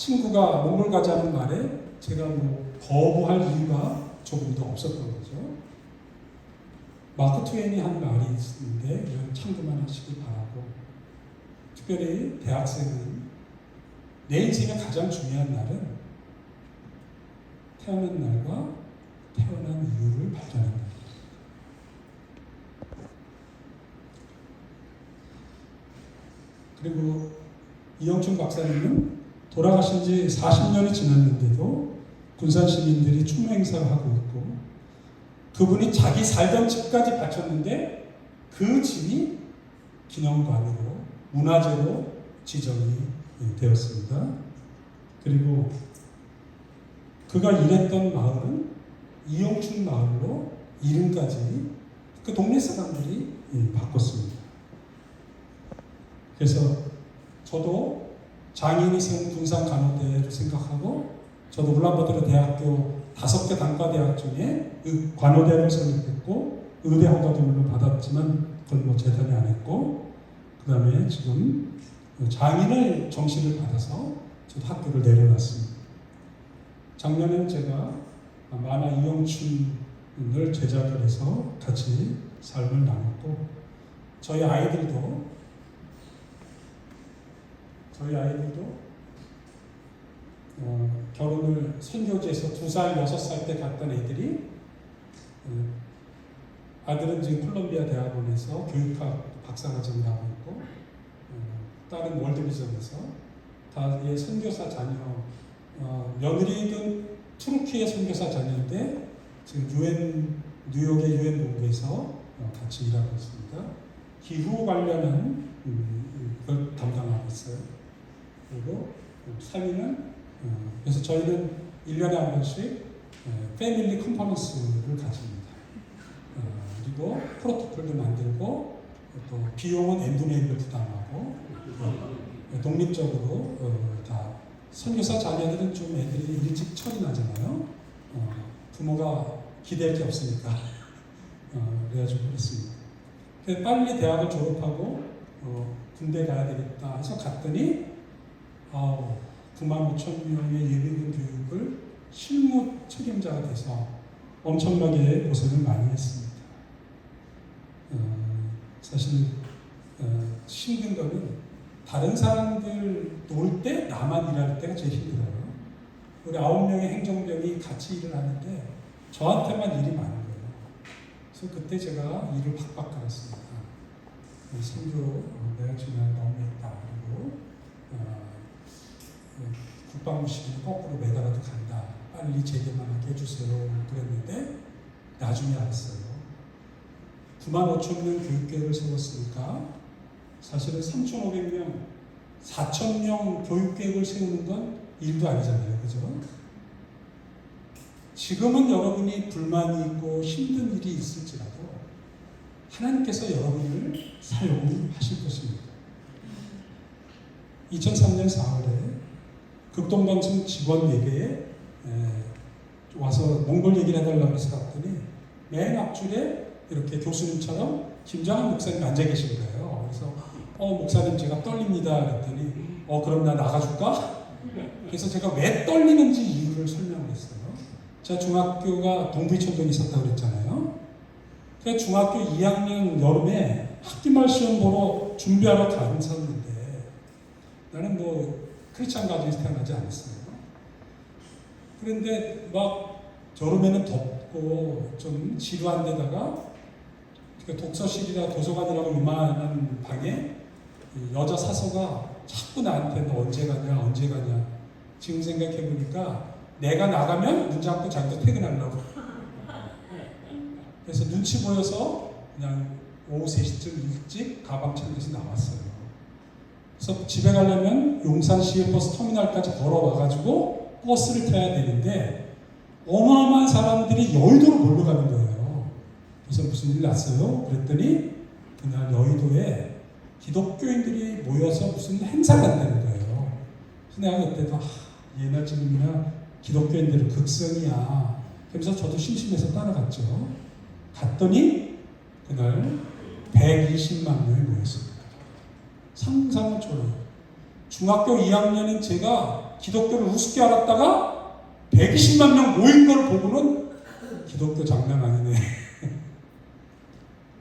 친구가 몽골 가자는 말에 제가 뭐 거부할 이유가 조금도 없었던 거죠. 마크 트웨인이 한 말이 있는데 이건 참고만 하시기 바라고, 특별히 대학생은 내 인생의 가장 중요한 날은 태어난 날과 태어난 이유를 발견한다. 그리고 이영춘 박사님은 돌아가신 지 40년이 지났는데도 군산 시민들이 추모 행사를 하고 있고, 그분이 자기 살던 집까지 바쳤는데 그 집이 기념관으로 문화재로 지정이 되었습니다. 그리고 그가 일했던 마을은 이영춘 마을로 이름까지 그 동네 사람들이 바꿨습니다. 그래서 저도 장인이 세운 군산간호대를 생각하고, 저도 울란바토르 대학교 5개 단과대학 중에 간호대를 설립했고, 의대 허가도 물론 받았지만 그건 뭐 재단이 안 했고, 그 다음에 지금 장인의 정신을 받아서 저도 학교를 내려놨습니다. 작년에 제가 만화 이영춘을 제작을 해서 같이 삶을 나눴고, 저희 아이들도 결혼을 선교지에서 2살, 6살 때 갔던 애들이, 아들은 지금 콜롬비아 대학원에서 교육학 박사과정 나오고 있고, 딸은 월드비전에서 다의 선교사 자녀, 며느리는 투르키의 선교사 자녀인데 지금 뉴욕의 유엔 본부에서 같이 일하고 있습니다. 기후 관련한 걸 담당하고 있어요. 그리고 3위는 그래서 저희는 1년에 한 번씩 패밀리 컨퍼런스를 가집니다. 그리고 프로토콜도 만들고, 또 비용은 엠분의 1을 부담하고, 독립적으로 다 선교사 자녀들은 좀 애들이 일찍 철이 나잖아요. 부모가 기대할 게 없으니까 그래가지고 그랬습니다. 그래서 빨리 대학을 졸업하고 군대 가야 되겠다 해서 갔더니 95,000명의 예비군 교육을 실무 책임자가 돼서 엄청나게 고생을 많이 했습니다. 사실 힘든 거는 다른 사람들 놀 때 나만 일할 때가 제일 힘들어요. 우리 9명의 행정병이 같이 일을 하는데 저한테만 일이 많은 거예요. 그래서 그때 제가 일을 팍팍 갈았습니다. 선교 내가 지난 너무했다. 그리고 국방부시키는 거꾸로 매달아도 간다. 빨리 제대만 하게 해주세요. 그랬는데 나중에 알았어요. 95,000명 교육계획을 세웠으니까 사실은 3,500명, 4,000명 교육계획을 세우는 건 일도 아니잖아요. 그죠? 지금은 여러분이 불만이 있고 힘든 일이 있을지라도 하나님께서 여러분을 사용하실 것입니다. 2003년 4월에 극동방송 직원 예배에 와서 몽골 얘기를 해달라고 해서 갔더니 맨 앞줄에 이렇게 교수님처럼 김장한 목사님 앉아 계신 거예요. 그래서 목사님 제가 떨립니다 그랬더니 그럼 나 나가줄까? 그래서 제가 왜 떨리는지 이유를 설명을 했어요. 제가 중학교가 동부이촌동에 있었다고 그랬잖아요. 그래서 중학교 2학년 여름에 학기말 시험 보러 준비하러 갔었는데, 나는 뭐 크리스찬 가정에서 태어나지 않았어요. 그런데 막 여름에는 덥고 좀 지루한 데다가 독서실이라 도서관이라고 이만한 방에 여자 사서가 자꾸 나한테 너 언제 가냐 지금 생각해보니까 내가 나가면 문 잡고 자기도 퇴근하려고. 그래서 눈치 보여서 그냥 오후 3시쯤 일찍 가방 챙겨서 나왔어요. 그래서 집에 가려면 용산 시외버스 터미널까지 걸어와가지고 버스를 타야 되는데 어마어마한 사람들이 여의도로 몰려가는 거예요. 그래서 무슨 일 났어요? 그랬더니 그날 여의도에 기독교인들이 모여서 무슨 행사를 한다는 거예요. 그래서 내가 그때도 옛날쯤이나 기독교인들은 극성이야. 그래서 저도 심심해서 따라갔죠. 갔더니 그날 120만 명이 모였습니다. 상상을 초월해요. 중학교 2학년인 제가 기독교를 우습게 알았다가 120만 명 모인 걸 보고는 기독교 장난 아니네.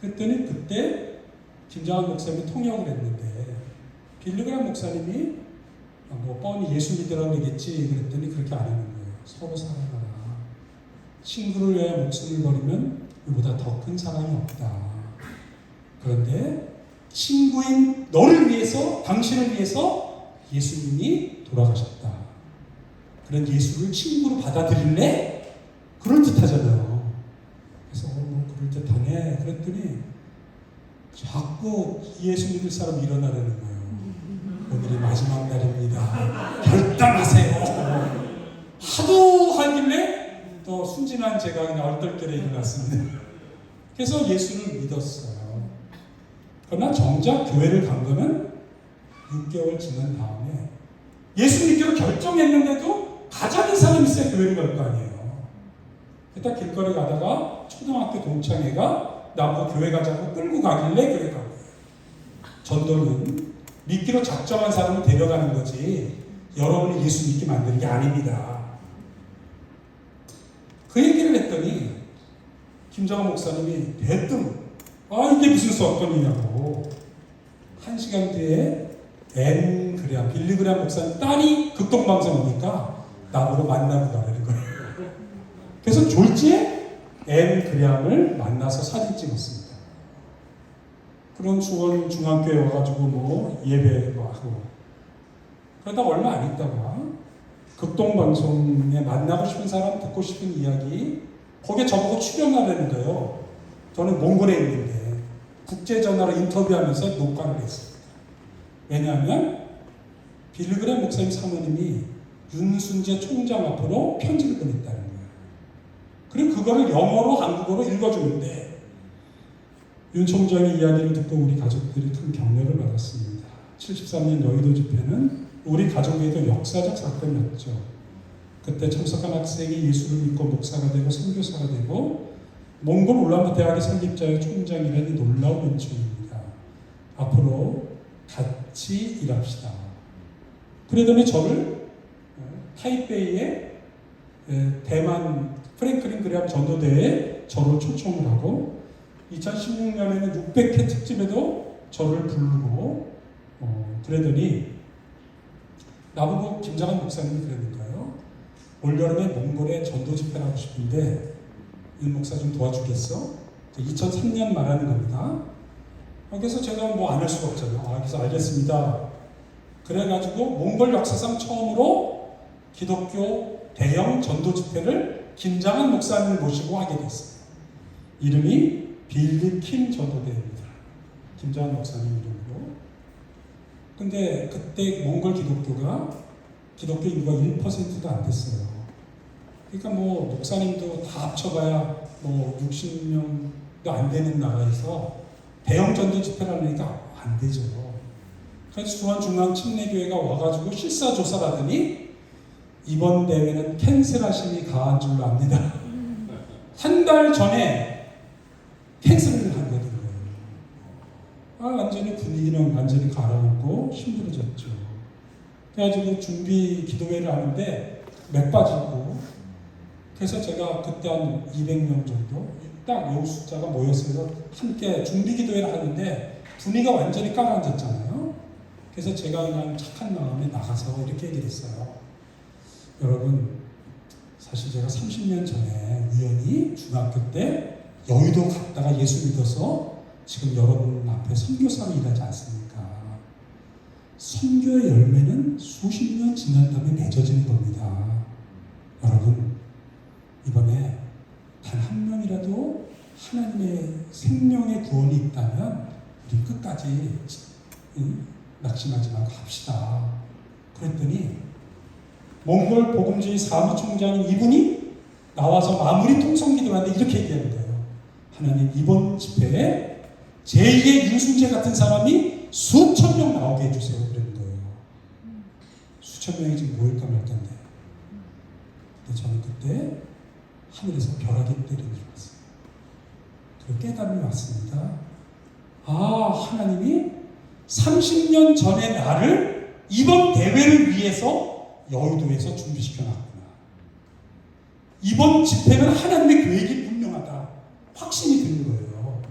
그랬더니 그때 김장한 목사님이 통역을 했는데 빌리그람 목사님이 뭐 뻔히 예수 믿으라고 그러겠지 그랬더니 그렇게 안 하는 거예요. 서로 사랑하라. 친구를 위해 목숨을 버리면 이보다 더 큰 사랑이 없다. 그런데 친구인 너를 위해서, 당신을 위해서 예수님이 돌아가셨다. 그런 예수를 친구로 받아들일래? 그럴듯하잖아요. 그래서 뭐 그럴듯하네. 그랬더니 자꾸 예수 믿을 사람 일어나려는 거예요. 오늘이 마지막 날입니다. 결단하세요. 하도 하길래 또 순진한 제가 그냥 얼떨결에 일어났습니다. 그래서 예수를 믿었어요. 그러나 정작 교회를 간 거는 6개월 지난 다음에 예수 믿기로 결정했는데도 가자는 사람이 있어야 교회를 갈 거 아니에요. 그때 길거리 가다가 초등학교 동창회가 나보고 교회 가자고 끌고 가길래 교회 간 거예요. 전도는 믿기로 작정한 사람을 데려가는 거지 여러분이 예수 믿게 만드는 게 아닙니다. 그 얘기를 했더니 김정은 목사님이 대뜸 이게 무슨 수업권이냐고 1시간 뒤에 빌리그람 목사님 딸이 극동방송 오니까 나보고 만나고 가라는 거예요. 그래서 졸지에 그람을 만나서 사진 찍었습니다. 그런 수원 중학교에 와가지고 뭐 예배도 하고 그러다 얼마 안 있다가 극동방송에 만나고 싶은 사람 듣고 싶은 이야기 거기에 저보고 출연하려는 거예요. 저는 몽골에 있는데 국제전화로 인터뷰하면서 녹화를 했습니다. 왜냐하면 빌리그람 목사님 사모님이 윤순재 총장 앞으로 편지를 보냈다는 거예요. 그리고 그거를 영어로 한국어로 읽어주는데 윤 총장의 이야기를 듣고 우리 가족들이 큰 격려를 받았습니다. 73년 여의도 집회는 우리 가족에도 역사적 사건이었죠. 그때 참석한 학생이 예수를 믿고 목사가 되고 선교사가 되고 몽골 울란바토르 대학의 설립자의 총장이라니 놀라운 은총입니다. 앞으로 같이 일합시다. 그러더니 저를 타이베이의 대만 프랭클린 그레암 전도대회에 저를 초청을 하고 2016년에는 600회 특집에도 저를 부르고 그러더니 나보고 김장한 목사님이 그러는 거예요. 올여름에 몽골에 전도 집회를 하고 싶은데 윤 목사 좀 도와주겠어? 2003년 말하는 겁니다. 그래서 제가 뭐 안 할 수가 없잖아요. 그래서 알겠습니다. 그래가지고 몽골 역사상 처음으로 기독교 대형 전도 집회를 김장한 목사님을 모시고 하게 됐어요. 이름이 빌리 킴 전도대회입니다. 김장한 목사님 이름으로. 근데 그때 몽골 기독교 인구가 1%도 안 됐어요. 그러니까 뭐 목사님도 다 합쳐봐야 뭐 60명도 안 되는 나라에서 대형 전도 집회를 하니까 안 되죠. 그래서 수원중앙침례교회가 와가지고 실사조사를 하더니 이번 대회는 캔슬하심이 가한 줄로 압니다. 한 달 전에 캔슬을 한 거거든요. 완전히 분위기는 완전히 가라앉고 힘들어졌죠. 그래가지고 준비 기도회를 하는데 맥 빠지고 그래서 제가 그때 한 200명 정도 딱 요 숫자가 모였어요. 함께 준비 기도회를 하는데 분위기가 완전히 가라앉았잖아요. 그래서 제가 그냥 착한 마음에 나가서 이렇게 얘기를 했어요. 여러분 사실 제가 30년 전에 우연히 중학교 때 여의도 갔다가 예수 믿어서 지금 여러분 앞에 선교사로 일하지 않습니까? 선교의 열매는 수십 년 지난 다음에 맺어지는 겁니다. 여러분 이번에 단 한 명이라도 하나님의 생명의 구원이 있다면 우리 끝까지 낙심하지 말고 합시다. 그랬더니 몽골 복음주의 사무총장인 이분이 나와서 마무리 통성기도를 하는데 이렇게 얘기하는 거예요. 하나님 이번 집회에 제2의 윤순재 같은 사람이 수천 명 나오게 해주세요. 그러는 거예요. 수천 명이 지금 모일까 말까인데. 근데 저는 그때 하늘에서 벼락이 때리는 줄 알았어요. 그 깨달음이 왔습니다. 하나님이 30년 전의 나를 이번 대회를 위해서 여의도에서 준비시켜놨구나. 이번 집회는 하나님의 계획이 분명하다. 확신이 드는 거예요.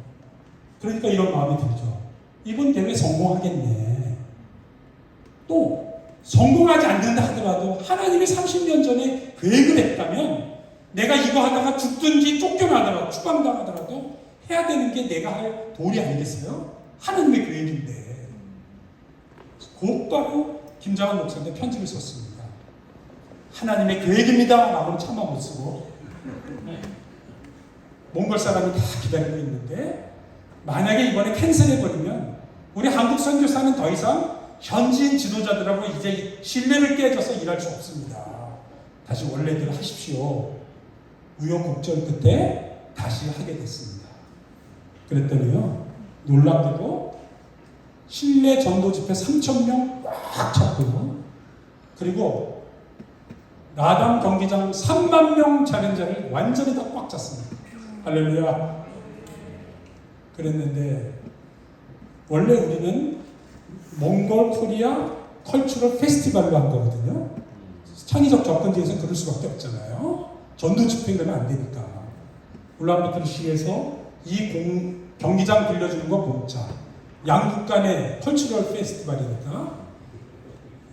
그러니까 이런 마음이 들죠. 이번 대회 성공하겠네. 또 성공하지 않는다 하더라도 하나님이 30년 전에 계획을 했다면 내가 이거 하다가 죽든지 쫓겨나더라도 추방당하더라도 해야 되는 게 내가 할 도리 아니겠어요? 하나님의 계획인데. 곧바로 김장한 목사한테 편지를 썼습니다. 하나님의 계획입니다 라고는 차마 못 쓰고 몽골 사람이 다 기다리고 있는데 만약에 이번에 캔슬해버리면 우리 한국 선교사는 더 이상 현지인 지도자들하고 이제 신뢰를 깨져서 일할 수 없습니다. 다시 원래대로 하십시오. 우여곡절 끝에 다시 하게 됐습니다. 그랬더니요, 놀랍게도 실내 전도 집회 3,000명 꽉 찼고요. 그리고 나담 경기장 3만 명 자련자를 완전히 다 꽉 찼습니다. 할렐루야. 그랬는데 원래 우리는 몽골 코리아 컬처럴 페스티벌로 한 거거든요. 창의적 접근지에서 그럴 수밖에 없잖아요. 전도 집회는 안 되니까. 울란바토르시에서 이 경기장 빌려주는 거 공짜. 양국 간의 컬처럴 페스티벌이니까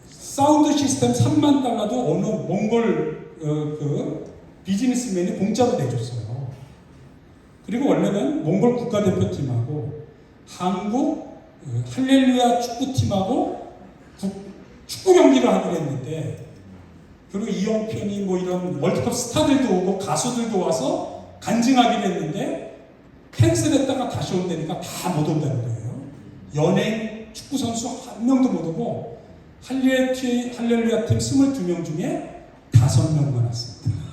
사운드 시스템 3만 달러도 어느 몽골 비즈니스맨이 공짜로 내줬어요. 그리고 원래는 몽골 국가대표팀하고 한국 할렐루야 축구팀하고 축구 경기를 하기로 했는데, 그리고 이영편이 뭐 이런 월드컵 스타들도 오고 가수들도 와서 간증하기로 했는데 캔슬했다가 다시 온다니까 다 못 온다는 거예요. 연예인 축구 선수 한 명도 못 오고 할렐루야 팀 22명 중에 5명만 왔습니다.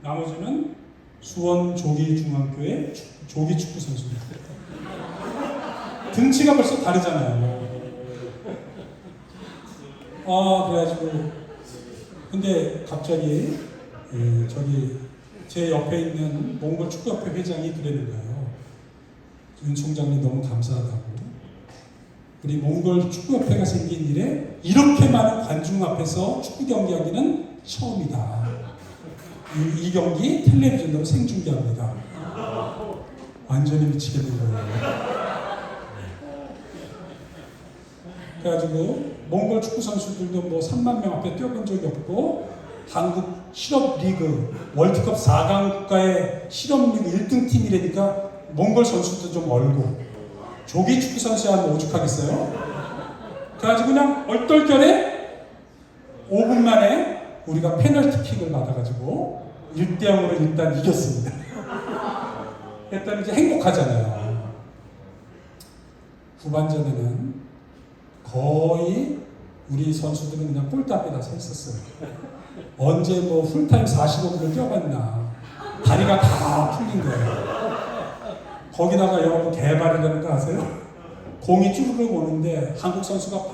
나머지는 수원 조기중학교의 조기 축구 선수입니다. 등치가 벌써 다르잖아요. 그래가지고 근데 갑자기 저기 제 옆에 있는 몽골 축구협회 회장이 그러는 거예요. 윤 총장님 너무 감사하다고. 우리 몽골 축구협회가 생긴 일에 이렇게 많은 관중 앞에서 축구 경기하기는 처음이다. 이 경기 텔레비전으로 생중계합니다. 완전히 미치겠는 거예요. 그래가지고 몽골 축구 선수들도 뭐 3만 명 앞에 뛰어본 적이 없고, 한국 실업리그 월드컵 4강 국가의 실업리그 1등 팀이라니까 몽골 선수도 좀 얼고, 조기 축구 선수야 하면 오죽하겠어요? 그래가지고 그냥 얼떨결에 5분 만에 우리가 페널티킥을 받아가지고 1대0으로 일단 이겼습니다. 일단 이제 행복하잖아요. 후반전에는 거의 우리 선수들은 그냥 골대 앞에 다 서 있었어요. 언제 뭐 풀타임 45분을 뛰어갔나. 다리가 다 풀린 거예요. 거기다가 여러분 개발이라는 거 아세요? 공이 쭈르륵 오는데 한국 선수가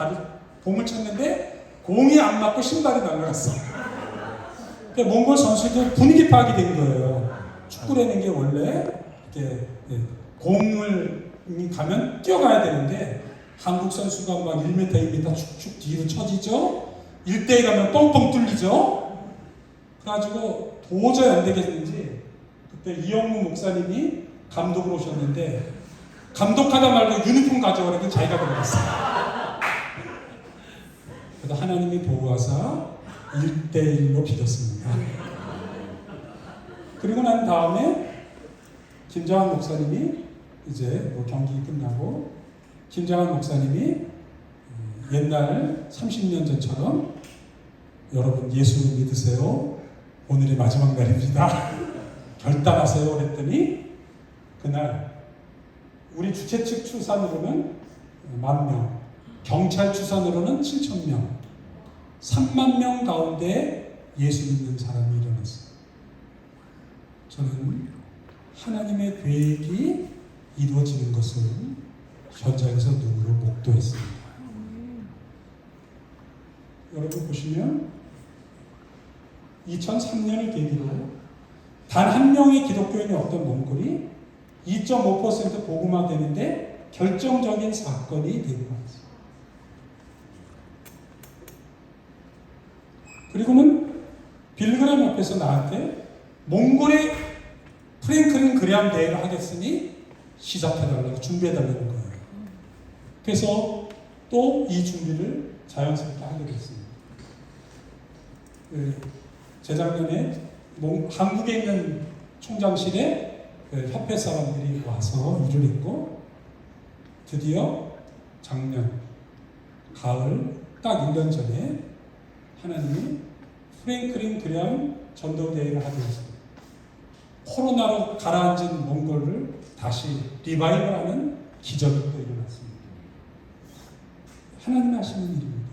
공을 쳤는데 공이 안 맞고 신발이 날아갔어. 그러니까 몽골 선수도 분위기 파악이 된 거예요. 축구라는 게 원래 이렇게 공을 가면 뛰어가야 되는데 한국 선수가 막 1m, 2m 축축 뒤로 쳐지죠. 1대1 가면 뻥뻥 뚫리죠. 그래가지고 도저히 안 되겠는지 그때 이영무 목사님이 감독으로 오셨는데 감독하다 말고 유니폼 가져오라고 자기가 들어갔어요. 그래서 하나님이 보호하사 1대1로 비겼습니다. 그리고 난 다음에 김장한 목사님이 이제 뭐 경기 끝나고 김장한 목사님이 옛날 30년 전처럼 여러분 예수 믿으세요. 오늘이 마지막 날입니다. 결단하세요. 그랬더니 그날 우리 주최 측 추산으로는 10,000명, 경찰 추산으로는 7,000명, 3만 명 가운데 예수 믿는 사람이 일어났어요. 저는 하나님의 계획이 이루어지는 것을 현장에서 눈으로 목도했습니다. 여러분 보시면 2003년을 계기로 단 한 명의 기독교인이 없던 몽골이 2.5% 복음화되는데 결정적인 사건이 되고 있습니다. 그리고는 빌그램 앞에서 나한테 몽골의 프랭클린 그레암 대회를 하겠으니 시작해달라고 준비해달라는 거예요. 그래서 또 이 준비를 자연스럽게 하게 됐습니다. 재작년에 한국에 있는 총장실에 협회 사람들이 와서 일을 했고, 드디어 작년 가을 딱 1년 전에 하나님이 프랭클린 그레암 전도대회를 하게 했습니다. 코로나로 가라앉은 몽골을 다시 리바이벌하는 기적이 또 일어났습니다. 하나님 하시는 일입니다.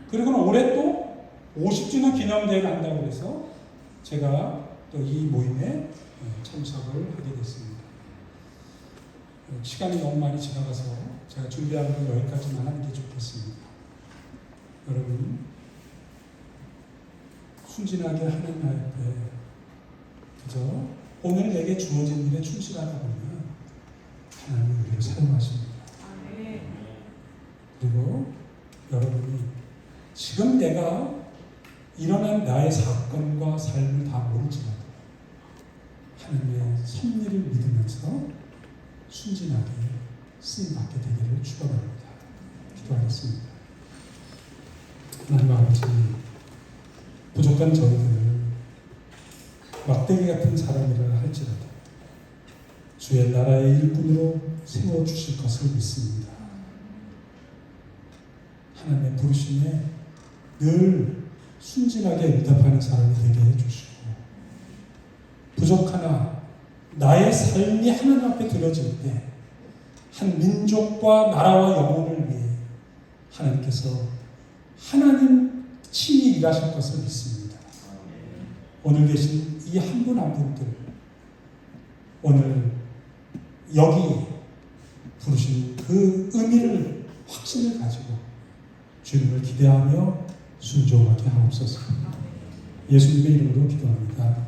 그리고는 올해 또 50주년 기념대회를 한다고 해서 제가 또 이 모임에 참석을 하게 됐습니다. 시간이 너무 많이 지나가서 제가 준비한 건 여기까지만 하는 게 좋겠습니다. 여러분, 순진하게 하나님 앞에 그저 오늘 내게 주어진 일에 충실하다 보면 하나님은 우리를 사용하십니다. 그리고 여러분이 지금 내가 일어난 나의 사건과 삶을 다 모를지라도 하나님의 섭리를 믿으면서 순진하게 쓰임받게 되기를 축원합니다. 기도하겠습니다. 하나님 아버지, 부족한 저희들을 막대기 같은 사람이라 할지라도 주의 나라의 일꾼으로 세워주실 것을 믿습니다. 하나님의 부르심에 늘 순진하게 응답하는 사람이 되게 해주시고, 부족하나 나의 삶이 하나님 앞에 드려질 때 한 민족과 나라와 영혼을 위해 하나님께서 하나님 친히 일하실 것을 믿습니다. 오늘 계신 이 한 분 한 분들, 오늘 여기 부르신 그 의미를 확신을 가지고 주님을 기대하며 순종하게 하옵소서. 예수님의 이름으로 기도합니다.